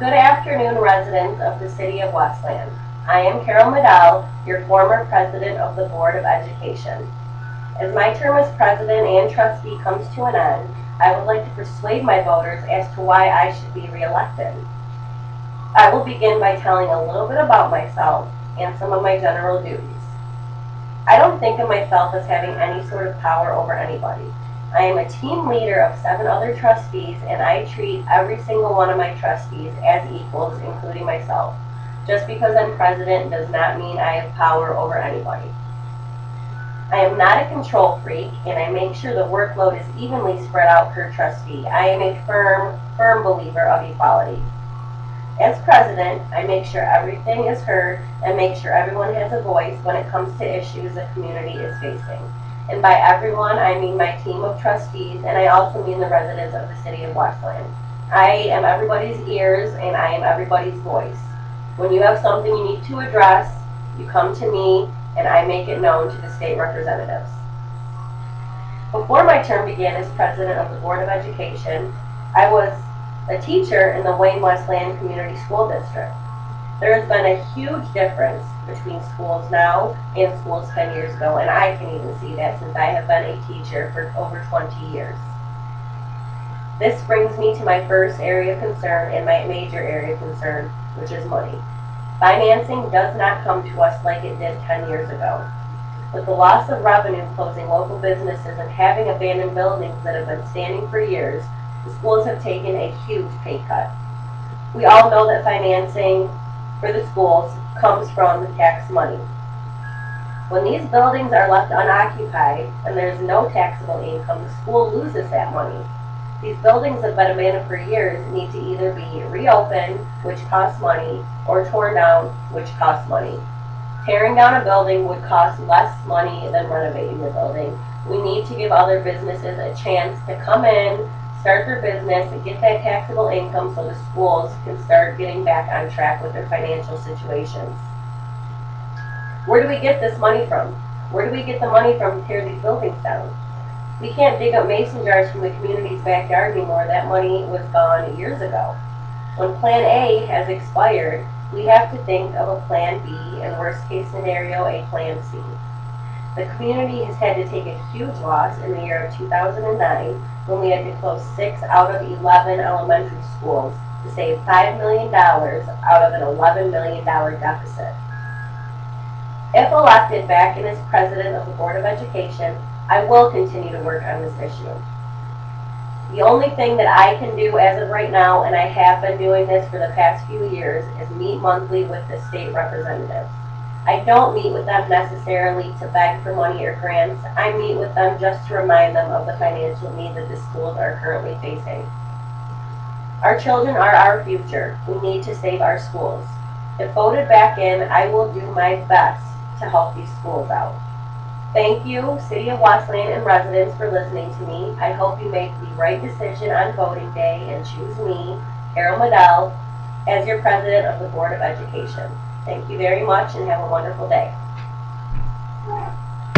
Good afternoon, residents of the City of Westland. I am Carol Medell, your former president of the Board of Education. As my term as president and trustee comes to an end, I would like to persuade my voters as to why I should be reelected. I will begin by telling a little bit about myself and some of my general duties. I don't think of myself as having any sort of power over anybody. I am a team leader of 7 other trustees, and I treat every single one of my trustees as equals, including myself. Just because I'm president does not mean I have power over anybody. I am not a control freak, and I make sure the workload is evenly spread out per trustee. I am a firm believer of equality. As president, I make sure everything is heard and make sure everyone has a voice when it comes to issues the community is facing. And by everyone, I mean my team of trustees, and I also mean the residents of the City of Westland. I am everybody's ears, and I am everybody's voice. When you have something you need to address, you come to me, and I make it known to the state representatives. Before my term began as president of the Board of Education, I was a teacher in the Wayne Westland Community School District. There has been a huge difference between schools now and schools 10 years ago, and I can even see that since I have been a teacher for over 20 years. This brings me to my first area of concern and my major area of concern, which is money. Financing does not come to us like it did 10 years ago. With the loss of revenue closing local businesses and having abandoned buildings that have been standing for years, the schools have taken a huge pay cut. We all know that financing for the schools comes from the tax money. When these buildings are left unoccupied and there's no taxable income, the school loses that money. These buildings that have been abandoned for years need to either be reopened, which costs money, or torn down, which costs money. Tearing down a building would cost less money than renovating the building. We need to give other businesses a chance to come in, start their business, and get that taxable income so the schools can start getting back on track with their financial situations. Where do we get this money from? Where do we get the money from to tear these buildings down? We can't dig up mason jars from the community's backyard anymore. That money was gone years ago. When Plan A has expired, we have to think of a Plan B, and worst case scenario, a Plan C. The community has had to take a huge loss in the year of 2009 when we had to close 6 out of 11 elementary schools to save $5 million out of an $11 million deficit. If elected back in as president of the Board of Education, I will continue to work on this issue. The only thing that I can do as of right now, and I have been doing this for the past few years, is meet monthly with the state representatives. I don't meet with them necessarily to beg for money or grants. I meet with them just to remind them of the financial need that the schools are currently facing. Our children are our future. We need to save our schools. If voted back in, I will do my best to help these schools out. Thank you, City of Westland and residents, for listening to me. I hope you make the right decision on voting day and choose me, Carol Medell, as your president of the Board of Education. Thank you very much and have a wonderful day.